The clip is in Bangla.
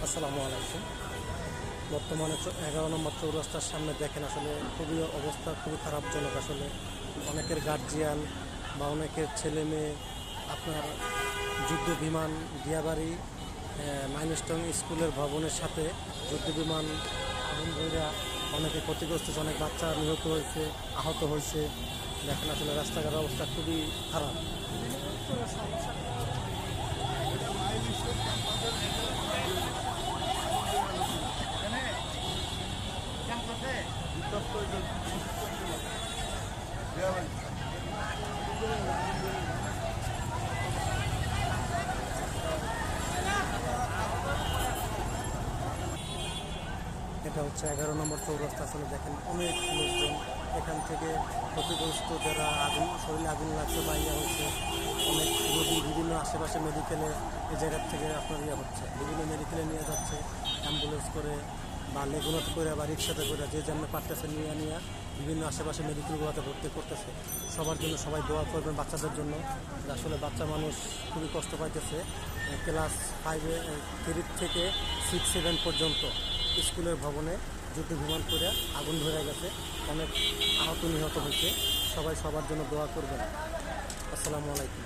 আসসালামু আলাইকুম। বর্তমানে 11 নম্বর চৌরাস্তার সামনে দেখেন আসলে খুবই অবস্থা খুবই খারাপজনক। আসলে অনেকের গার্জিয়ান বা অনেকের ছেলে মেয়ে আপনার যুদ্ধ বিমান দিয়াবাড়ি মাইলস্টোন স্কুলের ভবনের সাথে যুদ্ধ বিমান আগুন ধরে অনেকে ক্ষতিগ্রস্ত হয়েছে, অনেক বাচ্চা নিহত হয়েছে, আহত হয়েছে। দেখেন আসলে রাস্তাঘাটের অবস্থা খুবই খারাপ। এটা হচ্ছে 11 নম্বর চৌরাস্তা। আসলে দেখেন অনেক লোকজন এখান থেকে ক্ষতিগ্রস্ত, যারা আগুন শরীরে আগুন লাগছে বা ইয়ে হচ্ছে, অনেক রোগী বিভিন্ন আশেপাশে মেডিকেলে এই জায়গার থেকে আপনার ইয়ে হচ্ছে, বিভিন্ন মেডিকেলে নিয়ে যাচ্ছে অ্যাম্বুলেন্স করে বা লেগুনাতে করে বা রিক্সাতে করে, যে যেমন পারতেছে নিয়ে নিয়ে বিভিন্ন আশেপাশে মেডিকেলগুলোতে ভর্তি করতেছে। সবার জন্য সবাই দোয়া করবেন, বাচ্চাদের জন্য। আসলে বাচ্চা মানুষ খুবই কষ্ট পাইতেছে। ক্লাস 3 থেকে 6-7 পর্যন্ত স্কুলের ভবনে যুদ্ধ বিমান করে আগুন ধরে গেছে, অনেক আহত নিহত হয়েছে। সবাই সবার জন্য দোয়া করবেন। আসসালামু আলাইকুম।